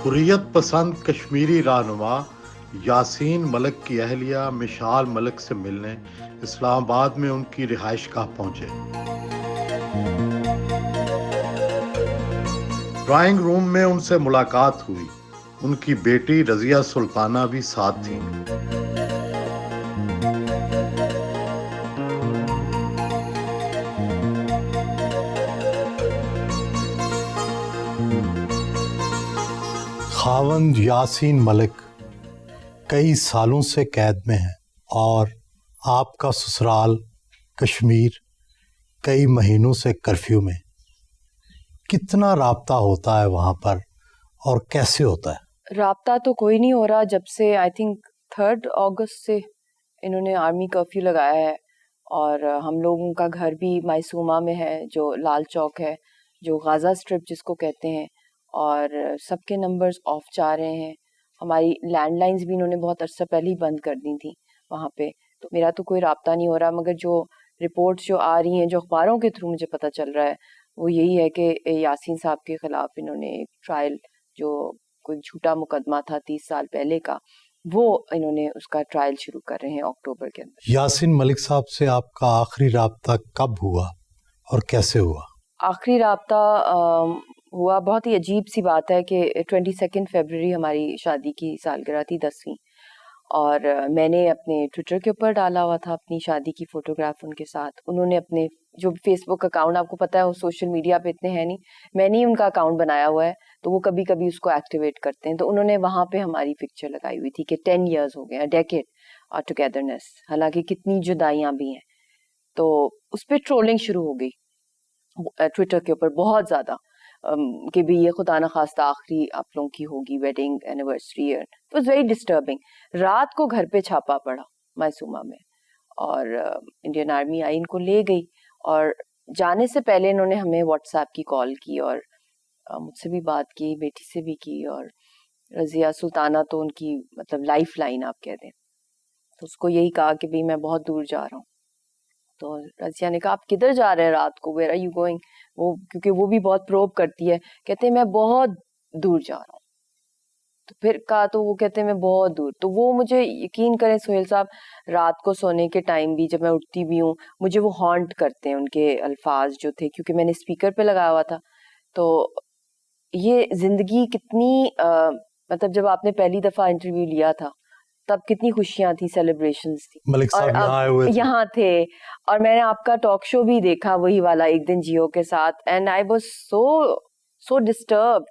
حریت پسند کشمیری رہنما یاسین ملک کی اہلیہ مشال ملک سے ملنے اسلام آباد میں ان کی رہائش گاہ پہنچے۔ ڈرائنگ روم میں ان سے ملاقات ہوئی۔ ان کی بیٹی رضیہ سلطانہ بھی ساتھ تھیں۔ خاوند یاسین ملک کئی سالوں سے قید میں ہیں اور آپ کا سسرال کشمیر کئی مہینوں سے کرفیو میں۔ کتنا رابطہ ہوتا ہے وہاں پر اور کیسے ہوتا ہے؟ رابطہ تو کوئی نہیں ہو رہا جب سے آئی تھنک 3 اگست سے انہوں نے آرمی کرفیو لگایا ہے، اور ہم لوگوں کا گھر بھی مائسومہ میں ہے جو لال چوک ہے، جو غازہ اسٹرپ جس کو کہتے ہیں، اور سب کے نمبرز آف جا رہے ہیں۔ ہماری لینڈ لائنز بھی انہوں نے بہت عرصہ پہلے ہی بند کر دی تھیں وہاں پہ، تو میرا تو کوئی رابطہ نہیں ہو رہا، مگر جو رپورٹس جو آ رہی ہیں، جو اخباروں کے تھرو مجھے پتہ چل رہا ہے وہ یہی ہے کہ یاسین صاحب کے خلاف انہوں نے ایک ٹرائل، جو کوئی جھوٹا مقدمہ تھا 30 سال پہلے کا، وہ انہوں نے اس کا ٹرائل شروع کر رہے ہیں اکتوبر کے اندر۔ یاسین ملک صاحب سے آپ کا آخری رابطہ کب ہوا اور کیسے ہوا؟ آخری رابطہ ہوا، بہت ہی عجیب سی بات ہے کہ 22 فیبروری ہماری شادی کی سالگرہ تھی 10ویں، اور میں نے اپنے ٹویٹر کے اوپر ڈالا ہوا تھا اپنی شادی کی فوٹوگراف ان کے ساتھ۔ انہوں نے اپنے جو فیس بک اکاؤنٹ، آپ کو پتہ ہے وہ سوشل میڈیا پہ اتنے ہیں نہیں، میں نے ان کا اکاؤنٹ بنایا ہوا ہے تو وہ کبھی کبھی اس کو ایکٹیویٹ کرتے ہیں، تو انہوں نے وہاں پہ ہماری پکچر لگائی ہوئی تھی کہ 10 ایئرز ہو گئے ہیں، ڈیکیڈ ٹوگیدرنیس، حالانکہ کتنی جدائیاں بھی ہیں۔ تو اس پہ ٹرولنگ شروع ہو گئی ٹویٹر کے اوپر بہت زیادہ، کہ بھی یہ خدا نخواستہ آخری آپ لوگوں کی ہوگی wedding anniversary year. It was very disturbing. رات کو گھر پہ چھاپا پڑا مائسومہ میں، اور انڈین آرمی آئی، ان کو لے گئی، اور جانے سے پہلے انہوں نے ہمیں واٹس ایپ کی کال کی اور مجھ سے بھی بات کی، بیٹی سے بھی کی، اور رضیہ سلطانہ تو ان کی مطلب لائف لائن آپ کہہ دیں، تو اس کو یہی کہا کہ بھی میں بہت دور جا رہا ہوں۔ تو رضیہ نے کہا آپ کدھر جا رہے ہیں رات کو، ویئر آر یو گوئنگ؟ وہ کیونکہ وہ بھی بہت پروب کرتی ہے، کہتے ہیں میں بہت دور جا رہا ہوں۔ تو پھر کہا تو وہ کہتے ہیں میں بہت دور، تو وہ مجھے یقین کریں سہیل صاحب، رات کو سونے کے ٹائم بھی جب میں اٹھتی بھی ہوں مجھے وہ ہانٹ کرتے ہیں ان کے الفاظ جو تھے، کیونکہ میں نے اسپیکر پہ لگایا ہوا تھا۔ تو یہ زندگی کتنی مطلب جب آپ نے پہلی دفعہ انٹرویو لیا تھا تب کتنی خوشیاں تھی، سیلیبریشنز تھی، ملک صاحب اور یہاں تھے، اور میں نے آپ کا ٹاک شو بھی دیکھا وہی والا ایک دن جیو کے ساتھ، and I was so disturbed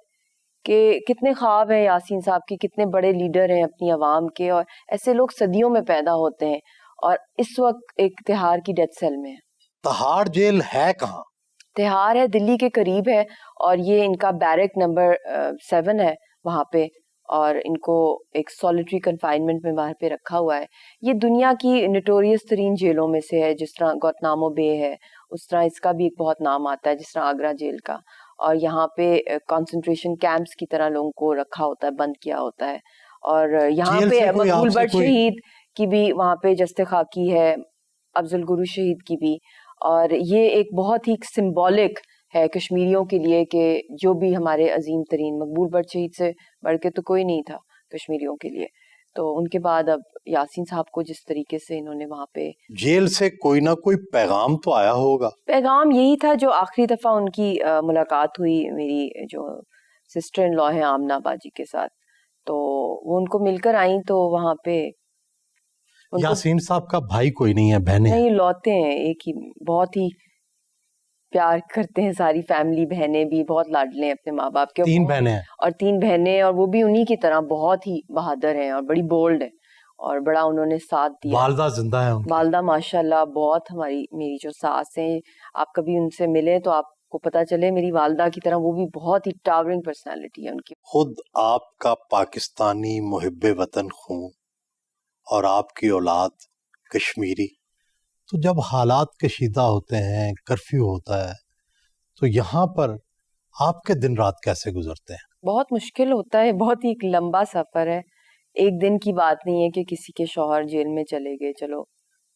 کہ کتنے خواب ہیں یاسین صاحب کے، کتنے بڑے لیڈر ہیں اپنی عوام کے، اور ایسے لوگ صدیوں میں پیدا ہوتے ہیں، اور اس وقت ایک تہاڑ کی ڈیتھ سیل میں ہے۔ تہاڑ جیل ہے کہاں؟ تہاڑ ہے دلی کے قریب ہے، اور یہ ان کا بیرک نمبر 7 ہے وہاں پہ، اور ان کو ایک سولیٹری کنفائنمنٹ میں وہاں پہ رکھا ہوا ہے۔ یہ دنیا کی نوٹوریس ترین جیلوں میں سے ہے، جس طرح گوتنامو بے ہے اس طرح اس کا بھی ایک بہت نام آتا ہے، جس طرح آگرہ جیل کا، اور یہاں پہ کنسنٹریشن کیمپس کی طرح لوگوں کو رکھا ہوتا ہے، بند کیا ہوتا ہے، اور یہاں پہ مقبول بٹ شہید کی بھی وہاں پہ جست خاکی ہے، افضل گرو شہید کی بھی، اور یہ ایک بہت ہی سمبولک ہے کشمیریوں کے لیے کہ جو بھی ہمارے عظیم ترین مقبول بٹ شہید سے بڑھ کے تو کوئی نہیں تھا کشمیریوں کے لیے، تو ان کے بعد اب یاسین صاحب کو جس طریقے سے انہوں نے وہاں پہ جیل سے کوئی نہ کوئی پیغام تو آیا ہوگا۔ پیغام یہی تھا، جو آخری دفعہ ان کی ملاقات ہوئی میری جو سسٹر ان لا ہے آمنہ باجی کے ساتھ، تو وہ ان کو مل کر آئیں، تو وہاں پہ یاسین صاحب کا بھائی کوئی نہیں ہے، بہنیں نہیں، لوتے ہیں ایک ہی، بہت ہی پیار کرتے ہیں، ساری فیملی، بہنیں بھی بہت لاڈلے ہیں اپنے ماں باپ کے، 3 بہنیں ہیں اور 3 بہنیں، اور وہ بھی انہی کی طرح بہت ہی بہادر ہیں اور بڑی بولڈ ہیں، اور بڑا انہوں نے ساتھ دیا۔ والدہ زندہ ہیں؟ والدہ ماشاءاللہ بہت، میری جو ساس ہیں، آپ کبھی ان سے ملیں تو آپ کو پتہ چلے میری والدہ کی طرح وہ بھی بہت ہی ٹاورنگ پرسنالٹی ہے ان کی۔ خود آپ کا پاکستانی محب وطن خون اور آپ کی اولاد کشمیری، تو جب حالات کشیدہ ہوتے ہیں، کرفیو ہوتا ہے، تو یہاں پر آپ کے دن رات کیسے گزرتے ہیں؟ بہت مشکل ہوتا ہے، بہت ہی ایک لمبا سفر ہے، ایک دن کی بات نہیں ہے کہ کسی کے شوہر جیل میں چلے گئے، چلو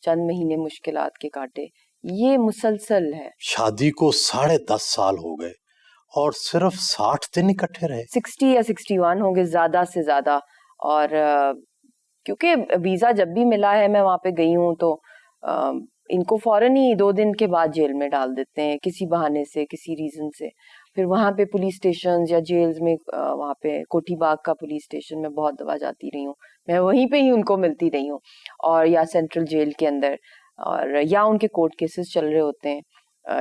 چند مہینے مشکلات کے کاٹے، یہ مسلسل ہے. شادی کو 10.5 سال ہو گئے اور صرف 60 دن اکٹھے رہے. 60 یا 61 ہوں گے زیادہ سے زیادہ. اور کیونکہ ویزا جب بھی ملا ہے میں وہاں پہ گئی ہوں تو ان کو فوراً ہی 2 دن کے بعد جیل میں ڈال دیتے ہیں کسی بہانے سے, کسی ریزن سے. پھر وہاں پہ پولیس اسٹیشن یا جیلز میں, وہاں پہ کوٹھی باغ کا پولیس اسٹیشن میں بہت دفعہ جاتی رہی ہوں, میں وہیں پہ ہی ان کو ملتی رہی ہوں. اور یا سینٹرل جیل کے اندر, اور یا ان کے کورٹ کیسز چل رہے ہوتے ہیں,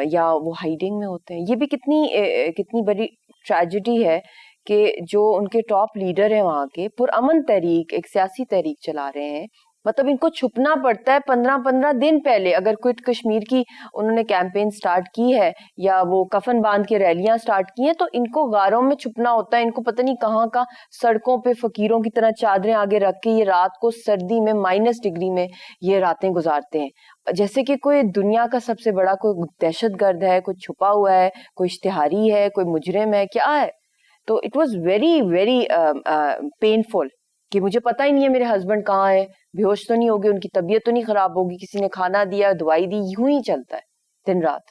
یا وہ ہائیڈنگ میں ہوتے ہیں. یہ بھی کتنی بڑی ٹریجڈی ہے کہ جو ان کے ٹاپ لیڈر ہیں وہاں کے, پرامن تحریک, ایک سیاسی تحریک چلا رہے ہیں, مطلب ان کو چھپنا پڑتا ہے 15 دن پہلے. اگر کوئٹ کشمیر کی انہوں نے کیمپین سٹارٹ کی ہے یا وہ کفن باندھ کے ریلیاں سٹارٹ کی ہیں تو ان کو غاروں میں چھپنا ہوتا ہے. ان کو پتہ نہیں کہاں کا سڑکوں پہ فقیروں کی طرح چادریں آگے رکھ کے یہ رات کو سردی میں -ڈگری میں یہ راتیں گزارتے ہیں, جیسے کہ کوئی دنیا کا سب سے بڑا کوئی دہشت گرد ہے, کوئی چھپا ہوا ہے, کوئی اشتہاری ہے, کوئی مجرم ہے, کیا ہے. تو it was very very painful کہ مجھے پتہ ہی نہیں ہے میرے ہسبینڈ کہاں ہے, بے ہوش تو نہیں ہوگی, ان کی طبیعت تو نہیں خراب ہوگی, کسی نے کھانا دیا, دوائی دی, یوں ہی چلتا ہے دن رات.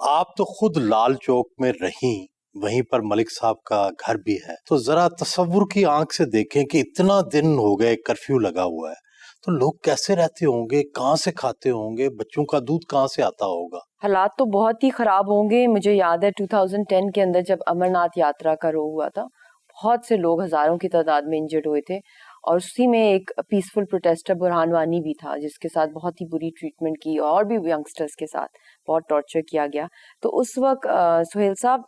آپ تو خود لال چوک میں رہیں, وہیں پر ملک صاحب کا گھر بھی ہے, تو ذرا تصور کی آنکھ سے دیکھیں کہ اتنا دن ہو گئے کرفیو لگا ہوا ہے, تو لوگ کیسے رہتے ہوں گے, کہاں سے کھاتے ہوں گے, بچوں کا دودھ کہاں سے آتا ہوگا. حالات تو بہت ہی خراب ہوں گے. مجھے یاد ہے 2010 کے اندر جب امرناتھ یاترا کا رو ہوا تھا, بہت سے لوگ ہزاروں کی تعداد میں انجرڈ ہوئے تھے, اور اسی میں ایک پیسفل پروٹیسٹر برہان وانی بھی تھا جس کے ساتھ بہت ہی بری ٹریٹمنٹ کی, اور بھی ینگسٹرز کے ساتھ بہت ٹارچر کیا گیا. تو اس وقت سہیل صاحب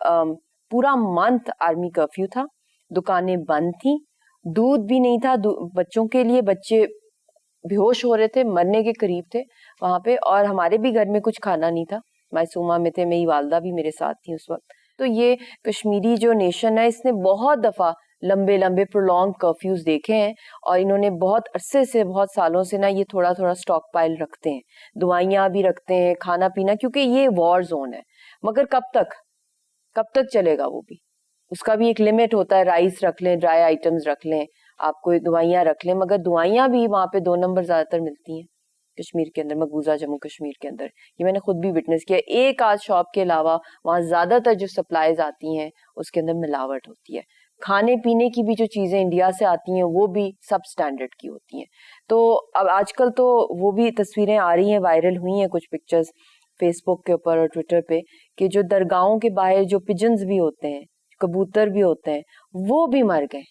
پورا منتھ آرمی کرفیو تھا, دکانیں بند تھیں, دودھ بھی نہیں تھا بچوں کے لیے, بچے بے ہوش ہو رہے تھے, مرنے کے قریب تھے وہاں پہ, اور ہمارے بھی گھر میں کچھ کھانا نہیں تھا. معصومہ میں تھے, میری والدہ بھی میرے ساتھ تھی اس وقت. تو یہ کشمیری جو نیشن ہے اس نے بہت دفعہ لمبے پرولونگ کرفیوز دیکھے ہیں, اور انہوں نے بہت عرصے سے, بہت سالوں سے نا یہ تھوڑا سٹاک پائل رکھتے ہیں, دوائیاں بھی رکھتے ہیں, کھانا پینا, کیونکہ یہ وار زون ہے. مگر کب تک چلے گا وہ بھی, اس کا بھی ایک لمٹ ہوتا ہے. رائس رکھ لیں, ڈرائی آئٹمز رکھ لیں, آپ کو دوائیاں رکھ لیں, مگر دوائیاں بھی وہاں پہ 2 نمبر زیادہ تر ملتی ہیں کشمیر کے اندر, مقبوضہ جموں کشمیر کے اندر. یہ میں نے خود بھی وٹنس کیا. ایک آدھ شاپ کے علاوہ وہاں زیادہ تر جو سپلائیز آتی ہیں اس کے اندر ملاوٹ ہوتی ہے. کھانے پینے کی بھی جو چیزیں انڈیا سے آتی ہیں وہ بھی سب سٹینڈرڈ کی ہوتی ہیں. تو اب آج کل تو وہ بھی تصویریں آ رہی ہیں, وائرل ہوئی ہیں کچھ پکچرز فیس بک کے اوپر اور ٹویٹر پہ, کہ جو درگاہوں کے باہر جو پجنز بھی ہوتے ہیں, کبوتر بھی ہوتے ہیں, وہ بھی مر گئے.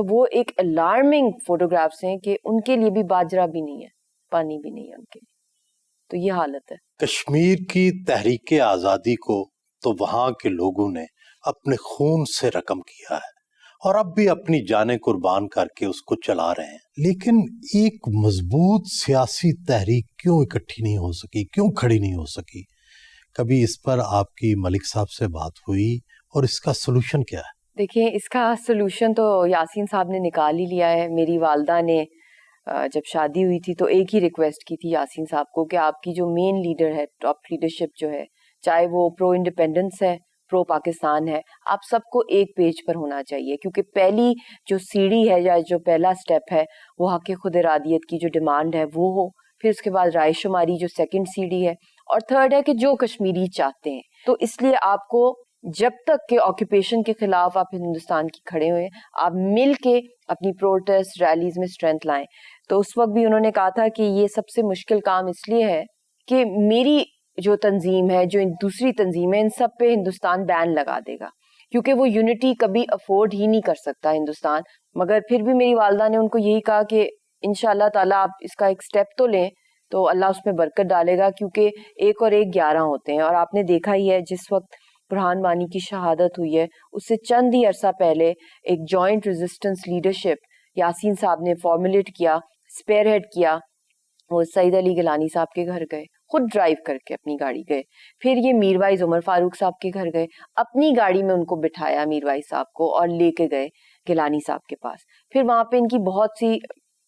وہ ایک الارمنگ فوٹوگرافس ہیں کہ ان کے لیے بھی باجرا بھی نہیں ہے, پانی بھی نہیں ہے ان کے لیے. تو یہ حالت ہے. کشمیر کی تحریک آزادی کو تو وہاں کے لوگوں نے اپنے خون سے رقم کیا ہے, اور اب بھی اپنی جانیں قربان کر کے اس کو چلا رہے ہیں. لیکن ایک مضبوط سیاسی تحریک کیوں اکٹھی نہیں ہو سکی, کیوں کھڑی نہیں ہو سکی؟ کبھی اس پر آپ کی ملک صاحب سے بات ہوئی, اور اس کا سلوشن کیا ہے؟ دیکھیں, اس کا سلوشن تو یاسین صاحب نے نکال ہی لیا ہے. میری والدہ نے جب شادی ہوئی تھی تو ایک ہی ریکویسٹ کی تھی یاسین صاحب کو کہ آپ کی جو مین لیڈر ہے, ٹاپ لیڈرشپ جو ہے, چاہے وہ پرو انڈیپینڈنس ہے, پرو پاکستان ہے, آپ سب کو ایک پیج پر ہونا چاہیے. کیونکہ پہلی جو سیڑھی ہے یا جو پہلا سٹیپ ہے وہ حق خود ارادیت کی جو ڈیمانڈ ہے وہ ہو, پھر اس کے بعد رائے شماری جو سیکنڈ سیڑھی ہے, اور تھرڈ ہے کہ جو کشمیری چاہتے ہیں. تو اس لیے آپ کو جب تک کہ آکوپیشن کے خلاف آپ ہندوستان کی کھڑے ہوئے, آپ مل کے اپنی پروٹیسٹ ریلیز میں اسٹرینتھ لائیں. تو اس وقت بھی انہوں نے کہا تھا کہ یہ سب سے مشکل کام اس لیے ہے کہ میری جو تنظیم ہے, جو دوسری تنظیم ہے, ان سب پہ ہندوستان بین لگا دے گا, کیونکہ وہ یونٹی کبھی افورڈ ہی نہیں کر سکتا ہندوستان. مگر پھر بھی میری والدہ نے ان کو یہی کہا کہ انشاءاللہ تعالیٰ آپ اس کا ایک سٹیپ تو لیں تو اللہ اس میں برکت ڈالے گا, کیونکہ 1 اور 1 11 ہوتے ہیں. اور آپ نے دیکھا ہی ہے جس وقت برہان وانی کی شہادت ہوئی ہے اس سے چند ہی عرصہ پہلے ایک جوائنٹ ریزسٹنس لیڈرشپ یاسین صاحب نے فارمولیٹ کیا, اسپیئر ہیڈ کیا. وہ سعید علی گیلانی صاحب کے گھر گئے, خود ڈرائیو کر کے اپنی گاڑی گئے. پھر یہ میروائز عمر فاروق صاحب کے گھر گئے, اپنی گاڑی میں ان کو بٹھایا میروائز صاحب کو, اور لے کے گئے گیلانی صاحب کے پاس. پھر وہاں پہ ان کی بہت سی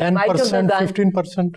10%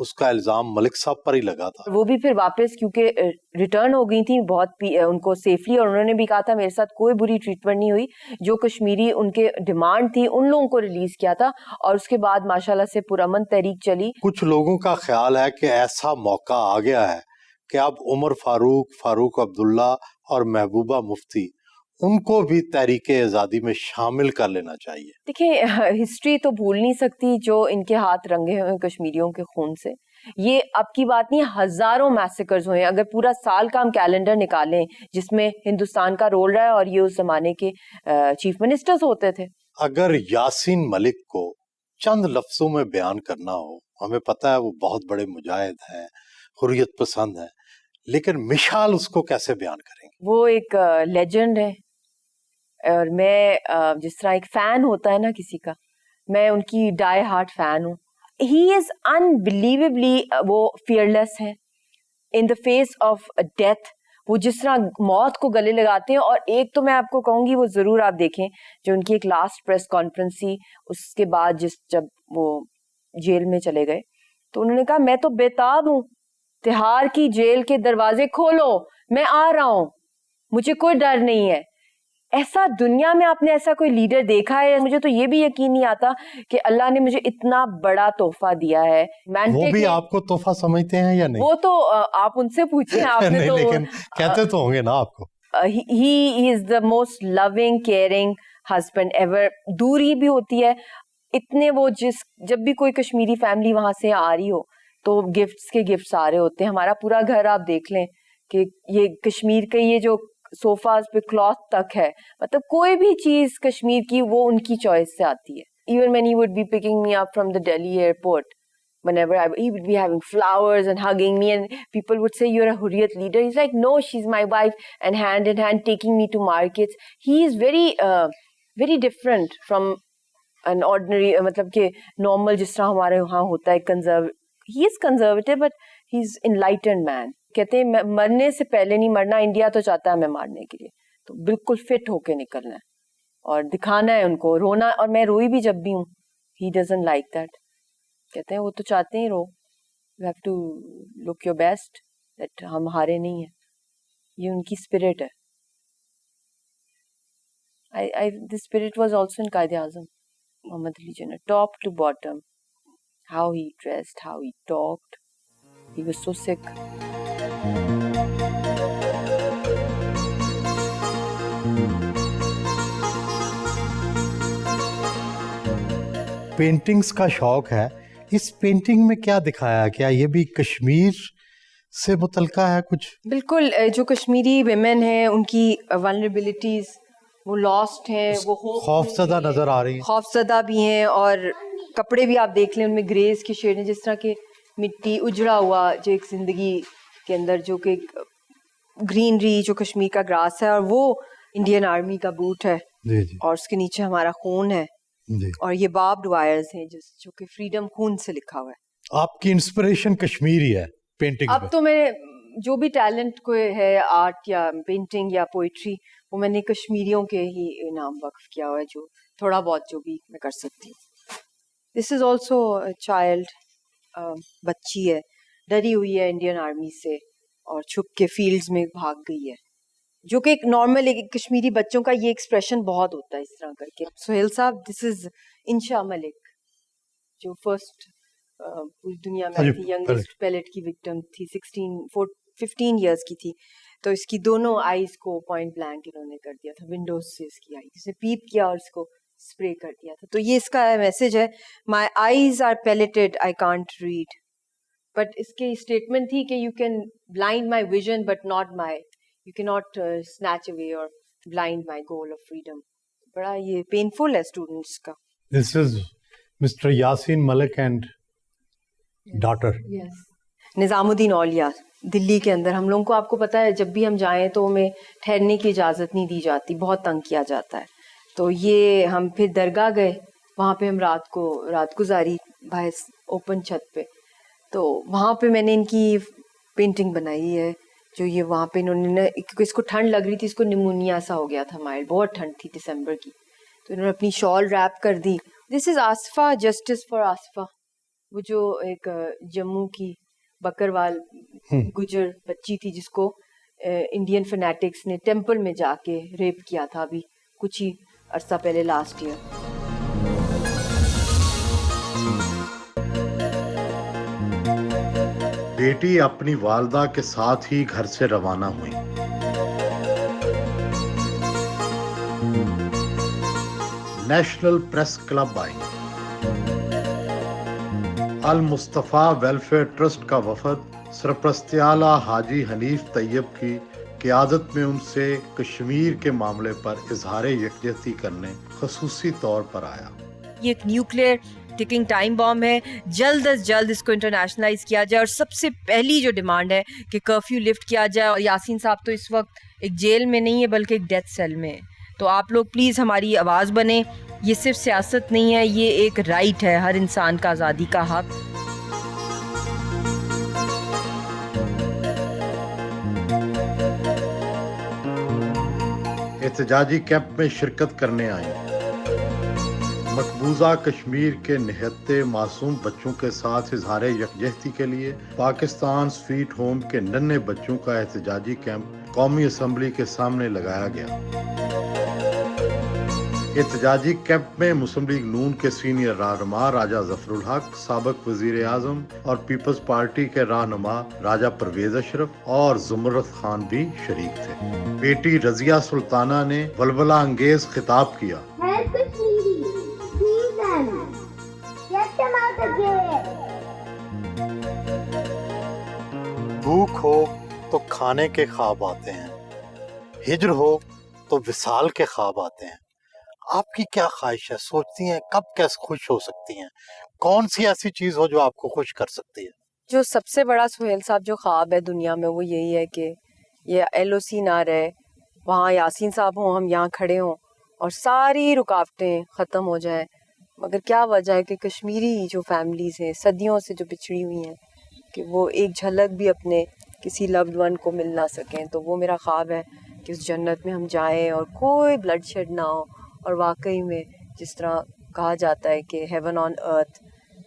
اس کا الزام ملک صاحب پر ہی لگا تھا. وہ بھی پھر واپس کیونکہ ریٹرن ہو گئی تھیں بہت ان کو سیفلی, اور انہوں نے بھی کہا تھا میرے ساتھ کوئی بری ٹریٹمنٹ نہیں ہوئی, جو کشمیری ان کے ڈیمانڈ تھی ان لوگوں کو ریلیز کیا تھا, اور اس کے بعد ماشاءاللہ سے پرامن تحریک چلی. کچھ لوگوں کا خیال ہے کہ ایسا موقع آ گیا ہے کہ اب عمر فاروق, فاروق عبداللہ اور محبوبہ مفتی ان کو بھی تحریک آزادی میں شامل کر لینا چاہیے. دیکھیں ہسٹری تو بھول نہیں سکتی جو ان کے ہاتھ رنگے ہوئے کشمیریوں کے خون سے. یہ اب کی بات نہیں, ہزاروں میسیکرز ہوئے ہیں. اگر پورا سال کا ہم کیلنڈر نکالیں جس میں ہندوستان کا رول رہا ہے, اور یہ اس زمانے کے چیف منسٹرز ہوتے تھے. اگر یاسین ملک کو چند لفظوں میں بیان کرنا ہو, ہمیں پتہ ہے وہ بہت بڑے مجاہد ہیں, حریت پسند ہیں, لیکن مشال اس کو کیسے بیان کریں گے؟ وہ ایک لیجنڈ ہے, اور میں جس طرح ایک فین ہوتا ہے نا کسی کا, میں ان کی ڈائی ہارٹ فین ہوں. ہی از انبلیویبلی وہ فیئرلیس ہے ان دا فیس آف ڈیتھ. وہ جس طرح موت کو گلے لگاتے ہیں. اور ایک تو میں آپ کو کہوں گی وہ ضرور آپ دیکھیں, جو ان کی ایک لاسٹ پریس کانفرنس تھی اس کے بعد جب وہ جیل میں چلے گئے, تو انہوں نے کہا میں تو بےتاب ہوں, تہاڑ کی جیل کے دروازے کھولو, میں آ رہا ہوں, مجھے کوئی ڈر نہیں ہے. ایسا دنیا میں آپ نے ایسا کوئی لیڈر دیکھا ہے؟ مجھے تو یہ بھی یقین نہیں آتا کہ اللہ نے مجھے اتنا بڑا تحفہ دیا ہے. وہ بھی آپ کو تحفہ سمجھتے ہیں یا نہیں؟ وہ تو آپ ان سے پوچھیں, آپ نے تو لیکن کہتے تو ہوں گے نا آپ کو. He is the most loving, caring husband ever. دوری بھی ہوتی ہے اتنے, وہ جب بھی کوئی کشمیری فیملی وہاں سے آ رہی ہو تو گفٹس کے گفٹس آ رہے ہوتے ہیں. ہمارا پورا گھر آپ دیکھ لیں کہ یہ کشمیر کے یہ جو سوفاز پہ کلاتھ تک ہے, مطلب کوئی بھی چیز کشمیر کی وہ ان کی چوائس سے آتی ہے. Even when he would be picking me up from the Delhi airport, he would be having flowers and hugging me, and people would say, you're a Hurriyat leader. He's like, no, she's my wife, and hand in hand taking me to markets. He is very different from an ordinary, matlab کہ normal جس طرح ہمارے وہاں ہوتا ہے. He is conservative, but he's enlightened man. کہتے ہیں مرنے سے پہلے نہیں مرنا, انڈیا تو چاہتا ہے ہمیں مارنے کے لیے, تو بالکل فٹ ہو کے نکلنا ہے اور دکھانا ہے ان کو, رونا, اور میں روئی بھی جب بھی ہوں. He doesn't like that. کہتے ہیں وہ تو چاہتے ہیں رو, you have to look your best, that ہم ہارے نہیں ہیں. یہ ان کی اسپرٹ ہے. The spirit was also in Quaid Azam Muhammad Ali Jinnah, top to bottom, how he dressed, how he talked. He was so sick. Paintings کا شوق ہے, اس پینٹنگ میں کیا دکھایا, کیا یہ بھی کشمیر سے متعلقہ ہے کچھ؟ بالکل, جو کشمیری ویمن ہیں ان کی ولنریبلٹیز, وہ لاسٹ ہیں, وہ خوف زدہ نظر آ رہی ہیں, خوف زدہ بھی ہیں, اور کپڑے بھی آپ دیکھ لیں ان میں گریز کے شیڈ ہیں, جس طرح کہ مٹی اجڑا ہوا جو ایک زندگی کے اندر, جو کہ گرینری جو کشمیر کا گراس ہے, اور وہ انڈین آرمی کا بوٹ ہے, اور اس کے نیچے ہمارا خون ہے, اور یہ باربڈ وائرز ہیں جو کہ فریڈم خون سے لکھا ہوا ہے. آپ کی انسپریشن کشمیری ہے پینٹنگ؟ اب تو میں جو بھی ٹیلنٹ کو ہے, آرٹ یا پینٹنگ یا پوئٹری, وہ میں نے کشمیریوں کے ہی نام وقف کیا ہوا ہے, جو تھوڑا بہت جو بھی میں کر سکتی ہوں. دس از آلسو چائلڈ, بچی ہے, ڈری ہوئی ہے انڈین آرمی سے, اور چھپ کے فیلڈز میں بھاگ گئی ہے, جو کہ ایک نارمل ایک کشمیری بچوں کا یہ ایکسپریشن بہت ہوتا ہے اس طرح کر کے. سہیل صاحب, دس از انشا ملک, جو فرسٹ پوری دنیا میں تھی, ینگسٹ پیلٹ کی وکٹم تھی, 15 ایئرس کی تھی, تو اس کی دونوں آئیز کو پوائنٹ بلینک انہوں نے کر دیا تھا, ونڈوز سے اس کی آئی, جس نے پیپ کیا اور اس کو اسپرے کر دیا تھا. تو یہ اس کا میسج ہے, my eyes are pelleted, I can't read, but اس کی اسٹیٹمنٹ تھی کہ you can blind my vision but not my, you کی not snatch away or blind my goal of freedom. بڑا یہ پینفل ہے اسٹوڈنٹس کا. This is Mr. Yasin Malik and daughter. Yes. نظام الدین اولیاء, دلی کے اندر. ہم لوگوں کو, آپ کو پتہ ہے, جب بھی ہم جائیں تو ہمیں ٹھہرنے کی اجازت نہیں دی جاتی, بہت تنگ کیا جاتا ہے. تو یہ ہم پھر درگاہ گئے, وہاں پہ ہم رات گزاری باہر اوپن چھت پہ. تو وہاں پہ میں نے ان کی پینٹنگ بنائی ہے, جو یہ وہاں پہ انہوں نے, کیونکہ اس کو ٹھنڈ لگ رہی تھی, اس کو نیمونیا سا ہو گیا تھا مائلڈ, بہت ٹھنڈ تھی دسمبر کی, تو انہوں نے اپنی شال ریپ کر دی. دس از آصفہ, جسٹس فار آصفہ. وہ جو ایک جموں کی بکروال گجر بچی تھی جس کو انڈین فنیٹکس نے ٹیمپل میں جا کے ریپ کیا تھا ابھی کچھ ہی عرصہ پہلے لاسٹ ایئر. بیٹی اپنی والدہ کے ساتھ ہی گھر سے روانہ ہوئی. نیشنل پریس کلب آئی. المصطفیٰ ویلفیئر ٹرسٹ کا وفد سرپرست اعلیٰ حاجی حنیف طیب کی قیادت میں ان سے کشمیر کے معاملے پر اظہار یکجہتی کرنے خصوصی طور پر آیا. یہ ایک نیوکلیئر ٹکنگ ٹائم بام ہے, جلد از جلد اس کو انٹرنیشنلائز کیا جائے, اور سب سے پہلی جو ڈیمانڈ ہے کہ کرفیو لفٹ کیا جائے. اور یاسین صاحب تو اس وقت ایک جیل میں نہیں ہے بلکہ ایک ڈیتھ سیل میں ہے, تو آپ لوگ پلیز ہماری آواز بنیں. یہ صرف سیاست نہیں ہے, یہ ایک رائٹ ہے ہر انسان کا آزادی کا حق. احتجاجی کیمپ میں شرکت کرنے آئیں. مقبوضہ کشمیر کے نہتے معصوم بچوں کے ساتھ اظہار یکجہتی کے لیے پاکستان سویٹ ہوم کے ننھے بچوں کا احتجاجی کیمپ قومی اسمبلی کے سامنے لگایا گیا. احتجاجی کیمپ میں مسلم لیگ نون کے سینئر رہنما راجہ ظفر الحق, سابق وزیر اعظم اور پیپلز پارٹی کے رہنما راجہ پرویز اشرف اور زمرد خان بھی شریک تھے. بیٹی رضیہ سلطانہ نے ولولہ انگیز خطاب کیا. بھوک ہو تو کھانے کے خواب آتے ہیں, ہجر ہو تو وصال کے خواب آتے ہیں. آپ کی کیا خواہش ہے؟ سوچتی ہیں کب کیسے خوش ہو سکتی ہیں؟ کون سی ایسی چیز ہو جو آپ کو خوش کر سکتی ہے؟ جو سب سے بڑا سہیل صاحب جو خواب ہے دنیا میں وہ یہی ہے کہ یہ LOC نہ رہے, وہاں یاسین صاحب ہوں, ہم یہاں کھڑے ہوں اور ساری رکاوٹیں ختم ہو جائیں. مگر کیا وجہ ہے کہ کشمیری جو فیملیز ہیں صدیوں سے جو بچھڑی ہوئی ہیں کہ وہ ایک جھلک بھی اپنے کسی لوڈ ون کو مل نہ سکیں. تو وہ میرا خواب ہے کہ اس جنت میں ہم جائیں اور کوئی بلڈ شیڈ نہ ہو, اور واقعی میں جس طرح کہا جاتا ہے کہ ہیون آن ارتھ,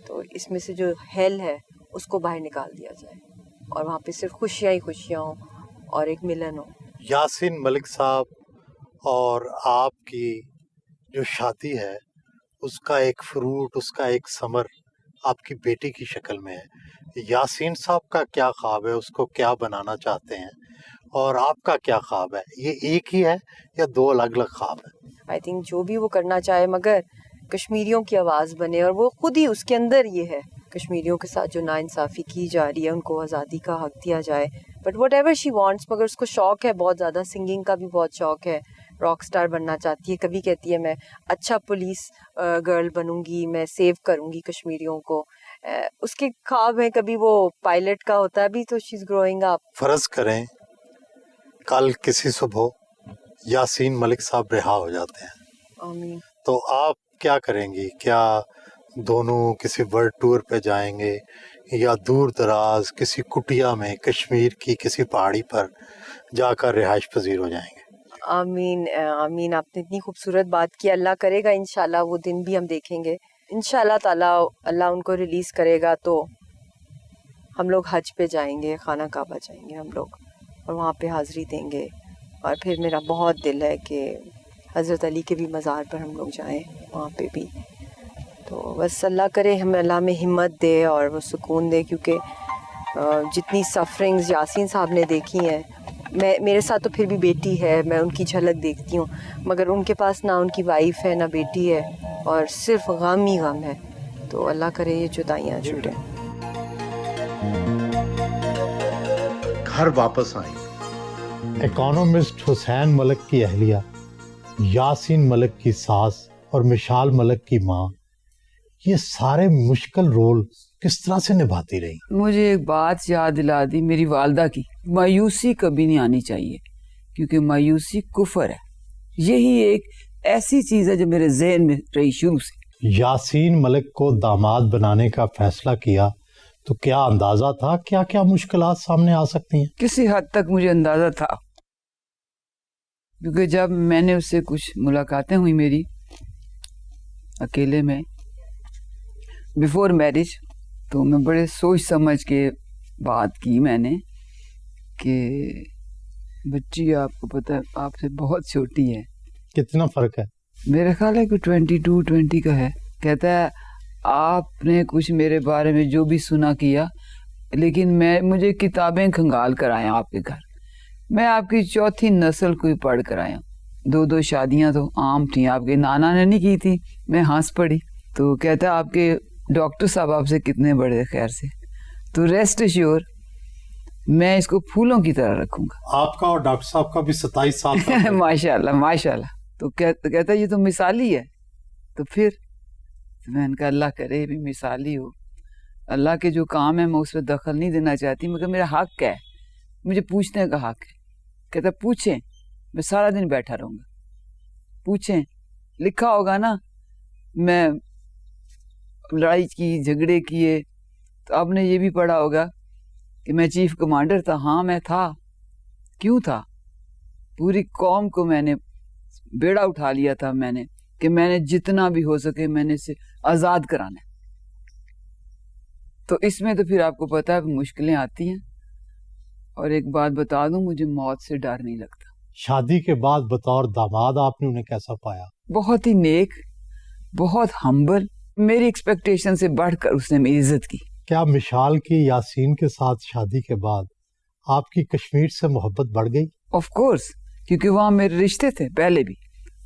تو اس میں سے جو ہیل ہے اس کو باہر نکال دیا جائے اور وہاں پہ صرف خوشیاں ہی خوشیاں ہوں اور ایک ملن ہو. یاسین ملک صاحب اور آپ کی جو شادی ہے اس کا ایک فروٹ, اس کا ایک ثمر آپ کی بیٹی کی شکل میں ہے. یاسین صاحب کا کیا خواب ہے, اس کو کیا بنانا چاہتے ہیں, اور آپ کا کیا خواب ہے؟ یہ ایک ہی ہے یا دو الگ الگ خواب ہیں؟ آئی تھنک جو بھی وہ کرنا چاہے مگر کشمیریوں کی آواز بنے, اور وہ خود ہی اس کے اندر یہ ہے کشمیریوں کے ساتھ جو ناانصافی کی جا رہی ہے ان کو آزادی کا حق دیا جائے. But what ever she wants, مگر اس کو شوق ہے بہت زیادہ, سنگنگ کا بھی بہت شوق ہے, راک سٹار بننا چاہتی ہے. کبھی کہتی ہے میں اچھا پولیس گرل بنوں گی, میں سیو کروں گی کشمیریوں کو. اس کے خواب ہیں, کبھی وہ پائلٹ کا ہوتا ہے, ابھی تو شی از گروئنگ اپ. فرض کریں کل کسی صبح یاسین ملک صاحب رہا ہو جاتے ہیں, آمین, تو آپ کیا کریں گی؟ کیا دونوں کسی ورلڈ ٹور پہ جائیں گے یا دور دراز کسی کٹیا میں کشمیر کی کسی پہاڑی پر جا کر رہائش پذیر ہو جائیں گے؟ آمین آمین. آپ نے اتنی خوبصورت بات کی, اللہ کرے گا انشاءاللہ وہ دن بھی ہم دیکھیں گے انشاءاللہ تعالیٰ. اللہ ان کو ریلیز کرے گا تو ہم لوگ حج پہ جائیں گے, خانہ کعبہ جائیں گے ہم لوگ, اور وہاں پہ حاضری دیں گے. اور پھر میرا بہت دل ہے کہ حضرت علی کے بھی مزار پر ہم لوگ جائیں, وہاں پہ بھی. تو بس اللہ کرے ہمیں, اللہ میں ہمت دے اور وہ سکون دے, کیونکہ جتنی سفرنگز یاسین صاحب نے دیکھی ہیں, میرے ساتھ تو پھر بھی بیٹی ہے, میں ان کی جھلک دیکھتی ہوں, مگر ان کے پاس نہ ان کی وائف ہے نہ بیٹی ہے, اور صرف غم ہی غم ہے. تو اللہ کرے یہ جدائیاں چھوٹیں. گھر واپس آئیں. اکانومسٹ حسین ملک کی اہلیہ, یاسین ملک کی ساس اور مشال ملک کی ماں, یہ سارے مشکل رول کس طرح سے نبھاتی رہی؟ مجھے ایک بات یاد دلا دی میری والدہ کی, مایوسی کبھی نہیں آنی چاہیے کیونکہ مایوسی کفر ہے. یہی ایک ایسی چیز ہے جو میرے ذہن میں رہی شروع سے. یاسین ملک کو داماد بنانے کا فیصلہ کیا تو کیا اندازہ تھا کیا کیا مشکلات سامنے آ سکتی ہیں؟ کسی حد تک مجھے اندازہ تھا, کیونکہ جب میں نے اس سے کچھ ملاقاتیں ہوئی میری اکیلے میں بیفور میرج, تو میں بڑے سوچ سمجھ کے بات کی میں نے کہ بچی آپ کو پتہ ہے آپ سے بہت چھوٹی ہے. کتنا فرق ہے؟ میرا خیال ہے کہ 22-20 کا ہے. کہتا ہے آپ نے کچھ میرے بارے میں جو بھی سنا کیا, لیکن مجھے کتابیں کھنگال کر آیا آپ کے گھر. میں آپ کی چوتھی نسل کو ہی پڑھ کر آیا. 2 شادیاں تو عام تھیں, آپ کے نانا نے نہیں کی تھی. میں ہنس پڑی. تو کہتا ہے آپ کے ڈاکٹر صاحب آپ سے کتنے بڑے خیر سے. تو ریسٹ ایشور میں اس کو پھولوں کی طرح رکھوں گا. آپ کا اور ڈاکٹر صاحب کا بھی 27 سال کا ماشاء اللہ ماشاء اللہ. تو کہتا ہے یہ تو مثالی ہے. تو پھر میں نے کہا اللہ کرے بھی مثالی ہو. اللہ کے جو کام ہے میں اس میں دخل نہیں دینا چاہتی, مگر میرا حق ہے, مجھے پوچھنے کا حق ہے. کہتا پوچھیں, میں سارا دن بیٹھا رہوں گا. پوچھیں, لکھا ہوگا نا میں لڑائی کی جھگڑے کیے, تو آپ نے یہ بھی پڑھا ہوگا کہ میں چیف کمانڈر تھا. ہاں میں تھا. کیوں تھا؟ پوری قوم کو میں نے بیڑا اٹھا لیا تھا میں نے, کہ میں نے جتنا بھی ہو سکے میں نے اسے آزاد کرانا ہے. تو اس میں تو پھر آپ کو پتا ہے مشکلیں آتی ہیں. اور ایک بات بتا دوں, مجھے موت سے ڈر نہیں لگتا. شادی کے بعد بطور داماد آپ نے انہیں کیسا پایا؟ بہت ہی نیک, بہت ہمبل, میری ایکسپیکٹیشن سے بڑھ کر اس نے میری عزت کی. کیا مشال کی یاسین کے ساتھ شادی کے بعد آپ کی کشمیر سے محبت بڑھ گئی؟ آف کورس, کیونکہ وہاں میرے رشتے تھے پہلے بھی,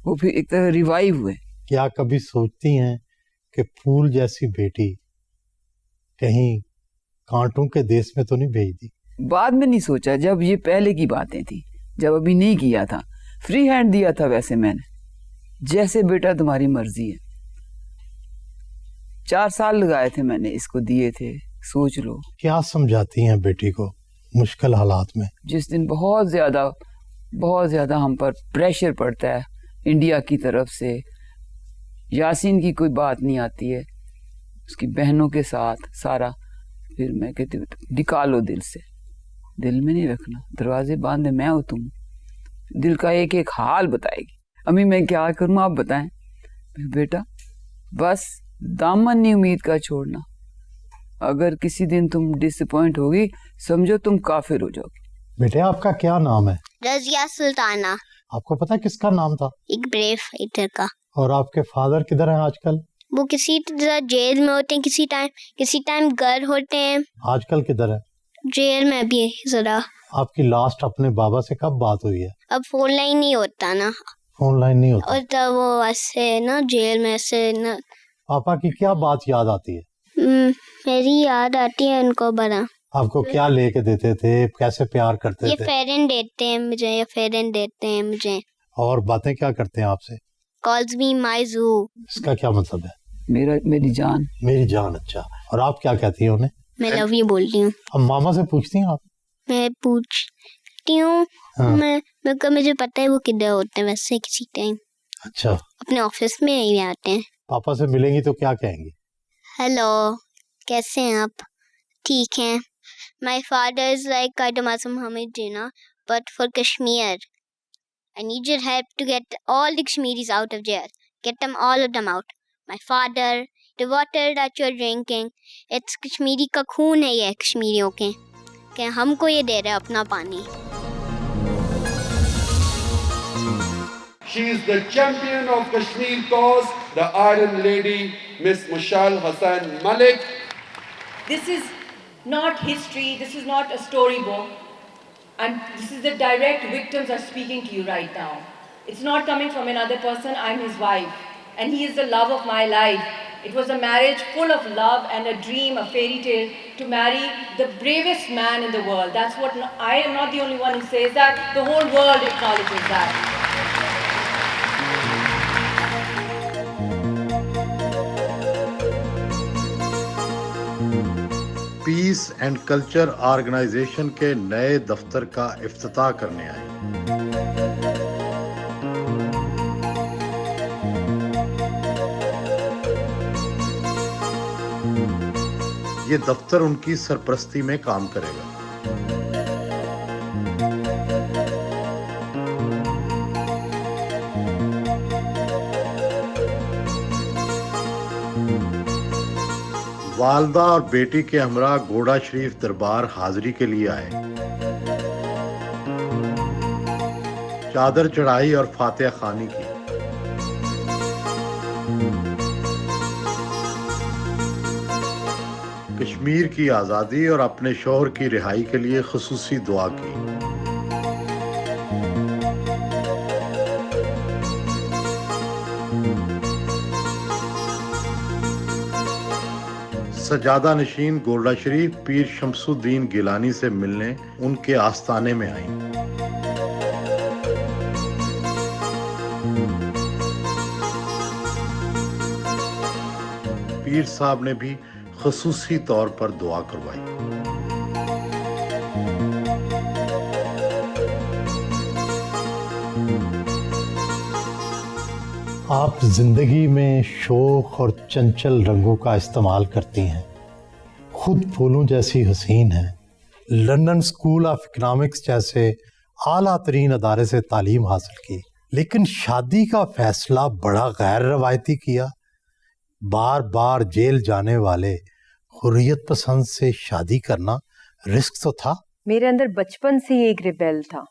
وہ پھر ایک طرح ریوائیو ہوئے. کیا کبھی سوچتی ہیں کہ پھول جیسی بیٹی کہیں کانٹوں کے دیس میں تو نہیں بھیج دی؟ بعد میں نہیں سوچا, جب یہ پہلے کی باتیں تھی, جب ابھی نہیں کیا تھا. فری ہینڈ دیا تھا ویسے میں نے, جیسے بیٹا تمہاری مرضی ہے. 4 سال لگائے تھے میں نے اس کو دیے تھے. سوچ لو. کیا سمجھاتی ہیں بیٹی کو مشکل حالات میں؟ جس دن بہت زیادہ ہم پر پریشر پڑتا ہے انڈیا کی طرف سے, یاسین کی کوئی بات نہیں آتی ہے, اس کی بہنوں کے ساتھ سارا, پھر میں کہتی ہوں نکالو دل سے, دل میں نہیں رکھنا, دروازے باندھے میں ہوں, تم دل کا ایک ایک حال بتائے گی. امی میں کیا کروں آپ بتائیں. بیٹا بس دامن نہیں امید کا چھوڑنا, اگر کسی دن تم ڈس اپوائنٹ ہوگی سمجھو تم کافر ہو جاؤ گی. بیٹے آپ کا کیا نام ہے؟ رضیہ سلطانہ. آپ کو پتا کس کا نام تھا؟ ایک بریو فائٹر کا. اور آپ کے فادر کدھر ہیں آج کل؟ وہ کسی طرح جیل میں ہوتے ہیں, کسی ٹائم گھر ہوتے ہیں. آج کل کدھر ہے؟ جیل میں بھی ذرا. آپ کی لاسٹ اپنے بابا سے کب بات ہوئی ہے؟ اب فون لائن نہیں ہوتا نا. فون لائن نہیں ہوتا. اور تب وہ ایسے نا جیل میں ایسے نا. پاپا کی کیا بات یاد آتی ہے؟ میری یاد آتی ہے ان کو بڑا. آپ کو کیا لے کے دیتے تھے, کیسے پیار کرتے یہ تھے؟ فیرن دیتے ہیں مجھے, یہ فیرن دیتے ہیں مجھے. اور باتیں کیا کرتے ہیں آپ سے؟ کالز می مائی زو. اس کا کیا مطلب ہے؟ میری جان. میری جان. اچھا, اور آپ کیا کہتی ہیں انہیں؟ میں لو یو بولتی ہوں. اب ماما سے پوچھتی ہیں آپ؟ میں پوچھتی ہوں. مجھے پتا ہے وہ کدھر ہوتے ہیں ویسے کسی ٹائم. اچھا, اپنے آفس میں ہی آتے ہیں. پاپا سے ملیں گی تو کیا کہیں گی؟ ہیلو, کیسے ہیں آپ؟ ٹھیک ہیں. My father is like Quaid Azam Hamid Jinnah but for Kashmir. I need your help to get all the Kashmiris out of jail. Get them, all of them out. My father, the water that you're drinking, it's Kashmiri کا خون ہے یہ کشمیریوں کے, کہ ہم کو یہ دے رہے اپنا پانی. She is the champion of Kashmir cause, the Iron Lady, Miss Mushal Hassan Malik. This is not history, this is not a storybook, and this is the direct victims are speaking to you right now. It's not coming from another person, I'm his wife, and he is the love of my life. It was a marriage full of love and a dream, a fairy tale, to marry the bravest man in the world. That's what, I am not the only one who says that, the whole world acknowledges that. Peace and culture organization کے نئے دفتر کا افتتاح کرنے آئے. یہ دفتر ان کی سرپرستی میں کام کرے گا. والدہ اور بیٹی کے ہمراہ گوڑا شریف دربار حاضری کے لیے آئے. چادر چڑھائی اور فاتحہ خوانی کی. کشمیر کی آزادی اور اپنے شوہر کی رہائی کے لیے خصوصی دعا کی. سجادہ نشین گولڈا شریف پیر شمس الدین گیلانی سے ملنے ان کے آستانے میں آئیں. پیر صاحب نے بھی خصوصی طور پر دعا کروائی. آپ زندگی میں شوق اور چنچل رنگوں کا استعمال کرتی ہیں. خود پھولوں جیسی حسین ہیں. لندن اسکول آف اکنامکس جیسے اعلیٰ ترین ادارے سے تعلیم حاصل کی، لیکن شادی کا فیصلہ بڑا غیر روایتی کیا. بار بار جیل جانے والے حریت پسند سے شادی کرنا رسک تو تھا. میرے اندر بچپن سے ہی ایک ریبیل تھا.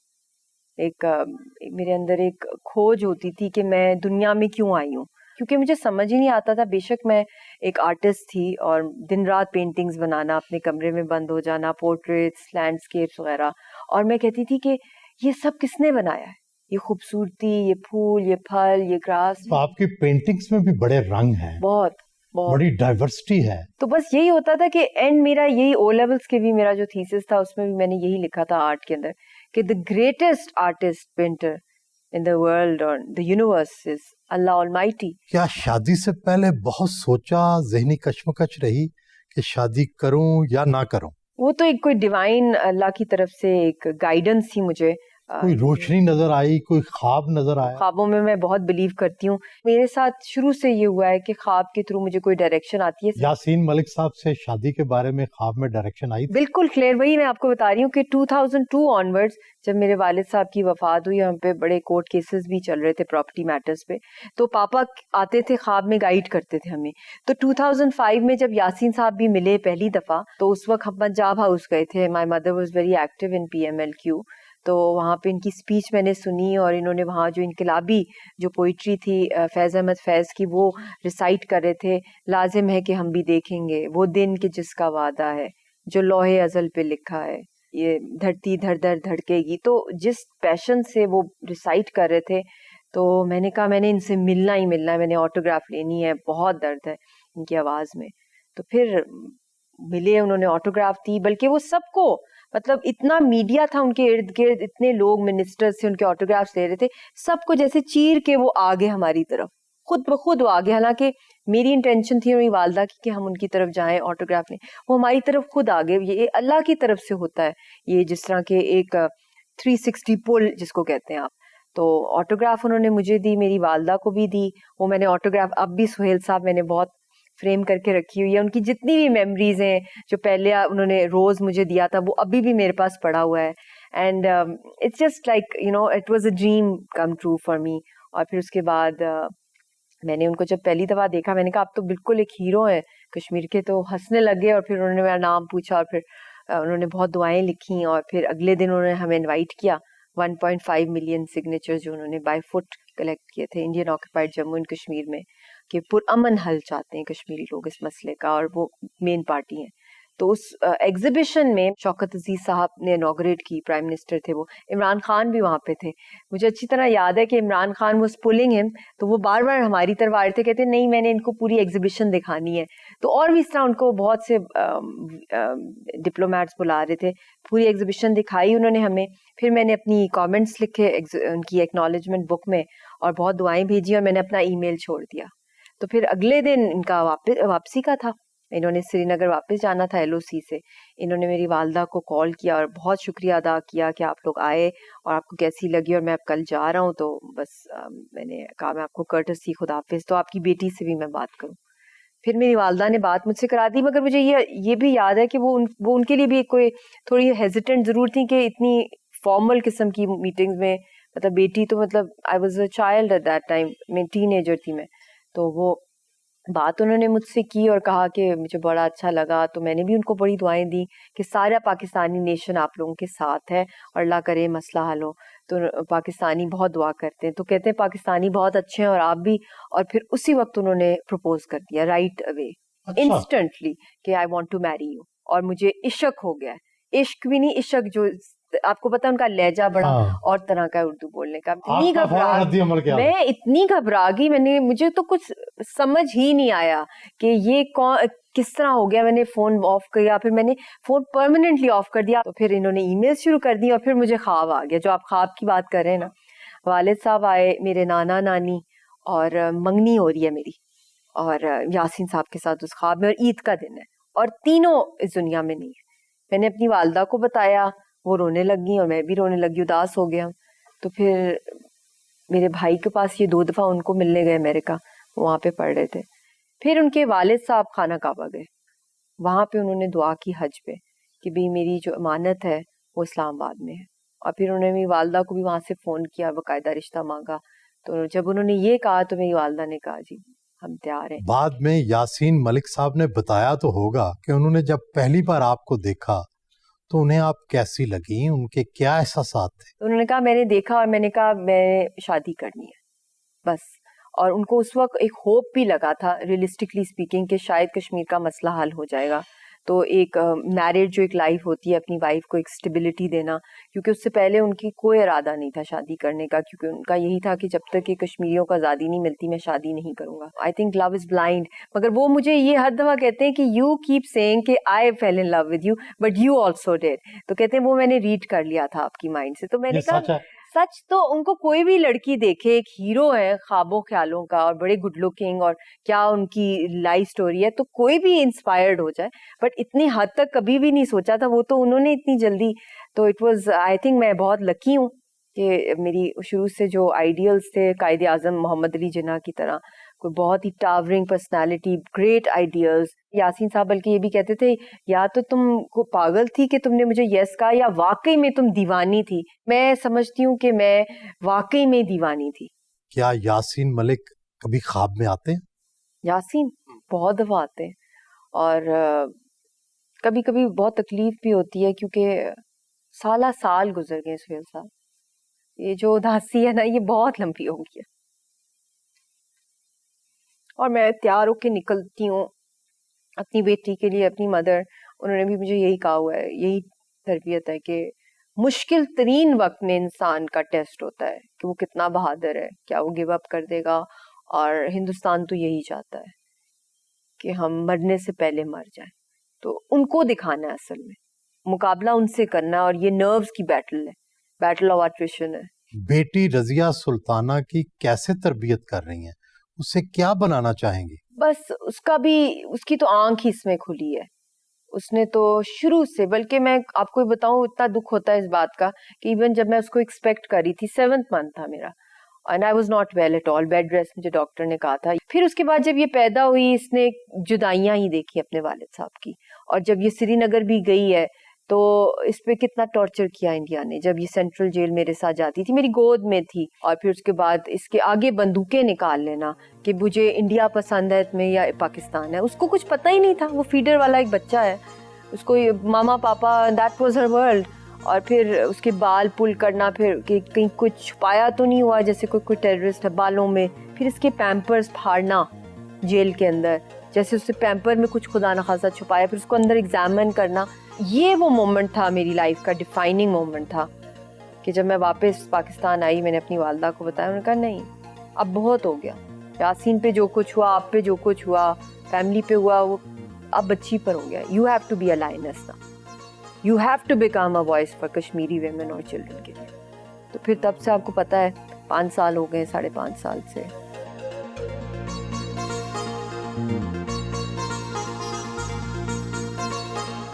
میرے اندر ایک کھوج ہوتی تھی کہ میں دنیا میں کیوں آئی ہوں، کیونکہ مجھے سمجھ ہی نہیں آتا تھا. بے شک میں ایک آرٹسٹ تھی اور دن رات پینٹنگز بنانا، اپنے کمرے میں بند ہو جانا، پورٹریٹس، لینڈسکیپس وغیرہ، اور میں کہتی تھی کہ یہ سب کس نے بنایا ہے، یہ خوبصورتی، یہ پھول، یہ پھل، یہ گراس. آپ کی پینٹنگز میں بھی بڑے رنگ ہیں، بہت بڑی ڈائیورسٹی ہے. تو بس یہی ہوتا تھا کہ اینڈ میرا یہی او لیولس کے بھی میرا جو تھیسس تھا اس میں بھی میں نے یہی لکھا تھا آرٹ کے اندر کہ the greatest artist painter in the world or the universe is Allah Almighty. کیا شادی سے پہلے بہت سوچا، ذہنی کشمکش رہی کہ شادی کروں یا نہ کروں؟ وہ تو ایک کوئی ڈیوائن اللہ کی طرف سے ایک گائیڈنس تھی مجھے. کوئی روشنی نظر آئی، کوئی خواب نظر آیا؟ خوابوں میں بہت بلیو کرتی ہوں. میرے ساتھ شروع سے یہ ہوا ہے کہ خواب کے تھرو مجھے کوئی ڈائریکشن آتی ہے. یاسین ملک صاحب سے شادی کے بارے میں خواب میں ڈائریکشن آئی تھی؟ بالکل کلیئر. وہی میں آپ کو بتا رہی ہوں کہ 2002 آنورڈز جب میرے والد صاحب کی وفات ہوئی، ہم پہ بڑے کورٹ کیسز بھی چل رہے تھے پراپرٹی میٹرز پہ، تو پاپا آتے تھے خواب میں گائیڈ کرتے تھے ہمیں. تو 2005 میں جب یاسین صاحب بھی ملے پہلی دفعہ، تو اس وقت ہم پنجاب ہاؤس گئے تھے. My mother was very active in PMLQ. تو وہاں پہ ان کی اسپیچ میں نے سنی اور انہوں نے وہاں جو انقلابی جو پوئٹری تھی فیض احمد فیض کی وہ ریسائٹ کر رہے تھے. لازم ہے کہ ہم بھی دیکھیں گے وہ دن کہ جس کا وعدہ ہے جو لوہے ازل پہ لکھا ہے، یہ دھرتی دھڑ دھڑ دھڑکے گی. تو جس پیشن سے وہ ریسائٹ کر رہے تھے تو میں نے کہا میں نے ان سے ملنا ہی ملنا ہے، میں نے آٹوگراف لینی ہے، بہت درد ہے ان کی آواز میں. تو پھر ملے، انہوں نے آٹوگراف دی. بلکہ وہ سب کو، مطلب اتنا میڈیا تھا ان کے ارد گرد، اتنے لوگ منسٹر سے ان کے آٹوگرافس لے رہے تھے، سب کو جیسے چیر کے وہ آگے ہماری طرف خود بخود وہ آگے. حالانکہ میری انٹینشن تھی میری والدہ کی کہ ہم ان کی طرف جائیں آٹوگراف لیں، وہ ہماری طرف خود آگے. یہ اللہ کی طرف سے ہوتا ہے یہ، جس طرح کے ایک 360 پل جس کو کہتے ہیں آپ. تو آٹوگراف انہوں نے مجھے دی، میری والدہ کو بھی دی. وہ میں نے آٹوگراف اب بھی سہیل صاحب میں نے بہت فریم کر کے رکھی ہوئی ہے. ان کی جتنی بھی میموریز ہیں جو پہلے انہوں نے روز مجھے دیا تھا وہ ابھی بھی میرے پاس پڑا ہوا ہے. And it's just like it was a dream come true for me. اور پھر اس کے بعد میں نے ان کو جب پہلی دفعہ دیکھا میں نے کہا آپ تو بالکل ایک ہیرو ہیں کشمیر کے. تو ہنسنے لگے اور پھر انہوں نے میرا نام پوچھا اور پھر انہوں نے بہت دعائیں لکھیں. اور پھر اگلے دن انہوں نے ہمیں انوائٹ کیا. 1.5 ملین سگنیچر جو انہوں نے بائی فٹ کلیکٹ کیے تھے Indian occupied Jammu and Kashmir میں، کہ پرامن حل چاہتے ہیں کشمیری لوگ اس مسئلے کا، اور وہ مین پارٹی ہیں. تو اس ایگزیبیشن میں شوکت عزیز صاحب نے انوگریٹ کی، پرائم منسٹر تھے وہ، عمران خان بھی وہاں پہ تھے. مجھے اچھی طرح یاد ہے کہ عمران خان واز پولنگ ہم، تو وہ بار بار ہماری طرف آ رہے تھے، کہتے نہیں میں نے ان کو پوری ایگزیبیشن دکھانی ہے. تو اور بھی اس طرح ان کو بہت سے ڈپلومیٹس بلا رہے تھے. پوری ایگزیبیشن دکھائی انہوں نے ہمیں. پھر میں نے اپنی کامنٹس لکھے ان کی ایکنالجمنٹ بک میں اور بہت دعائیں بھیجی اور میں نے اپنا ای میل چھوڑ دیا. تو پھر اگلے دن ان کا واپسی کا تھا، انہوں نے سری نگر واپس جانا تھا LOC سے. انہوں نے میری والدہ کو کال کیا اور بہت شکریہ ادا کیا کہ آپ لوگ آئے اور آپ کو کیسی لگی اور میں اب کل جا رہا ہوں. تو بس میں نے کہا میں آپ کو کرٹسی خدا حافظ، تو آپ کی بیٹی سے بھی میں بات کروں. پھر میری والدہ نے بات مجھ سے کرا دی. مگر مجھے یہ بھی یاد ہے کہ وہ ان کے لیے بھی کوئی تھوڑی ہیزیٹنٹ ضرور تھی کہ اتنی فارمل قسم کی میٹنگز میں، مطلب بیٹی تو مطلب I was a child at that time, میں ٹین ایجر تھی میں. تو وہ بات انہوں نے مجھ سے کی اور کہا کہ مجھے بڑا اچھا لگا, تو میں نے بھی ان کو بڑی دعائیں دی کہ سارا پاکستانی نیشن آپ لوگوں کے ساتھ ہے اور اللہ کرے مسئلہ حل ہو. تو پاکستانی بہت دعا کرتے ہیں, تو کہتے ہیں پاکستانی بہت اچھے ہیں اور آپ بھی. اور پھر اسی وقت انہوں نے پروپوز کر دیا رائٹ اوے, انسٹنٹلی, کہ I want to marry you. اور مجھے عشق ہو گیا, عشق بھی نہیں, عشق جو آپ کو پتا ان کا لہجہ بڑا اور طرح کا اردو بولنے کا. میں اتنی گھبرا گئی, مجھے تو کچھ سمجھ ہی نہیں آیا کہ یہ کس طرح ہو گیا. میں نے فون آف کیا, پھر میں نے فون پرماننٹلی آف کر دیا, تو پھر انہوں نے ای میل شروع کر دی, اور پھر مجھے خواب آ گیا. جو آپ خواب کی بات کر رہے ہیں نا, والد صاحب آئے, میرے نانا نانی, اور منگنی ہو رہی ہے میری اور یاسین صاحب کے ساتھ اس خواب میں, اور عید کا دن ہے, اور تینوں اس دنیا میں نہیں ہے. میں نے اپنی والدہ کو بتایا, وہ رونے لگی اور میں بھی رونے لگی, اداس ہو گیا. تو پھر میرے بھائی کے پاس یہ 2 دفعہ ان کو ملنے گئے امریکہ, وہاں پہ پڑھ رہے تھے. پھر ان کے والد صاحب خانہ کعبہ گئے, وہاں پہ انہوں نے دعا کی حج پہ کہ بھی میری جو امانت ہے وہ اسلام آباد میں ہے. اور پھر انہوں نے میری والدہ کو بھی وہاں سے فون کیا, باقاعدہ رشتہ مانگا. تو جب انہوں نے یہ کہا تو میری والدہ نے کہا جی ہم تیار ہیں. بعد میں یاسین ملک صاحب نے بتایا تو ہوگا کہ انہوں نے جب پہلی بار آپ کو دیکھا تو انہیں آپ کیسی لگی, ان کے کیا احساسات تھے؟ انہوں نے کہا میں نے دیکھا اور میں نے کہا میں شادی کرنی ہے بس. اور ان کو اس وقت ایک ہوپ بھی لگا تھا ریئلسٹکلی اسپیکنگ کہ شاید کشمیر کا مسئلہ حل ہو جائے گا. تو ایک میرڈ جو ایک لائف ہوتی ہے, اپنی وائف کو ایک اسٹیبلٹی دینا, کیونکہ اس سے پہلے ان کی کوئی ارادہ نہیں تھا شادی کرنے کا, کیونکہ ان کا یہی تھا کہ جب تک کہ کشمیریوں کو آزادی نہیں ملتی میں شادی نہیں کروں گا. I think love is blind. مگر وہ مجھے یہ ہر دفعہ کہتے ہیں کہ یو کیپ سیئنگ کہ I fell in love with you but you also dead. تو کہتے ہیں وہ میں نے ریڈ کر لیا تھا آپ کی مائنڈ سے. تو میں نے کہا سچ تو ان کو کوئی بھی لڑکی دیکھے, ایک ہیرو ہے خوابوں خیالوں کا اور بڑے گڈ لکنگ, اور کیا ان کی لائف سٹوری ہے, تو کوئی بھی انسپائرڈ ہو جائے. بٹ اتنی حد تک کبھی بھی نہیں سوچا تھا, وہ تو انہوں نے اتنی جلدی. تو اٹ واز, آئی تھنک میں بہت لکی ہوں کہ میری شروع سے جو آئیڈیلز تھے قائد اعظم محمد علی جناح کی طرح, کوئی بہت ہی towering personality, great ideals. Yasin صاحب بلکہ یہ بھی کہتے تھے یا تو تم کو پاگل تھی کہ تم نے مجھے یس کہا, یا واقعی میں تم دیوانی تھی. میں سمجھتی ہوں کہ میں واقعی میں دیوانی تھی. کیا یاسین ملک کبھی خواب میں آتے ہیں؟ یاسین بہت دفعہ آتے ہیں, اور کبھی کبھی بہت تکلیف بھی ہوتی ہے کیونکہ سال گزر گئے سہیل صاحب. یہ جو اداسی ہے نا یہ بہت لمبی ہو گئی ہے, اور میں تیار ہو کے نکلتی ہوں اپنی بیٹی کے لیے. اپنی مدر, انہوں نے بھی مجھے یہی کہا ہوا ہے, یہی تربیت ہے کہ مشکل ترین وقت میں انسان کا ٹیسٹ ہوتا ہے کہ وہ کتنا بہادر ہے, کیا وہ گیو اپ کر دے گا. اور ہندوستان تو یہی چاہتا ہے کہ ہم مرنے سے پہلے مر جائیں. تو ان کو دکھانا ہے اصل میں, مقابلہ ان سے کرنا ہے, اور یہ نروز کی بیٹل ہے, بیٹل آف اٹریشن ہے. بیٹی رضیہ سلطانہ کی کیسے تربیت کر رہی ہیں, اسے کیا بنانا چاہیں گی؟ بس اس کی تو آنکھ ہی اس میں کھلی ہے. اس نے تو شروع سے, بلکہ میں آپ کو بتاؤں اتنا دکھ ہوتا ہے اس بات کا کہ ایون جب میں اس کو ایکسپیکٹ کر رہی تھی, 7th month تھا میرا, and I was not well at all, bed rest مجھے ڈاکٹر نے کہا تھا. پھر اس کے بعد جب یہ پیدا ہوئی, اس نے جدائیاں ہی دیکھی اپنے والد صاحب کی. اور جب یہ سری نگر بھی گئی ہے تو اس پہ کتنا ٹارچر کیا انڈیا نے. جب یہ سینٹرل جیل میرے ساتھ جاتی تھی, میری گود میں تھی, اور پھر اس کے بعد اس کے آگے بندوقیں نکال لینا کہ مجھے انڈیا پسند ہے تمہیں یا پاکستان ہے. اس کو کچھ پتہ ہی نہیں تھا, وہ فیڈر والا ایک بچہ ہے, اس کو ماما پاپا دیٹ واز ہر ورلڈ. اور پھر اس کے بال پل کرنا, پھر کہ کہیں کچھ چھپایا تو نہیں ہوا جیسے کوئی ٹیررسٹ ہے بالوں میں. پھر اس کے پیمپرز پھاڑنا جیل کے اندر, جیسے اس سے پیمپر میں کچھ خدا نخواستہ چھپایا, پھر اس کو اندر ایگزامن کرنا. یہ وہ مومنٹ تھا میری لائف کا, ڈیفائننگ مومنٹ تھا کہ جب میں واپس پاکستان آئی, میں نے اپنی والدہ کو بتایا. انہوں نے کہا نہیں اب بہت ہو گیا, یاسین پہ جو کچھ ہوا, آپ پہ جو کچھ ہوا, فیملی پہ ہوا, وہ اب بچی پر ہو گیا. You have to be a lioness نا, you have to become a voice for Kashmiri women اور چلڈرن کے لیے. تو پھر تب سے آپ کو پتا ہے 5 سال ہو گئے, 5.5 سال سے.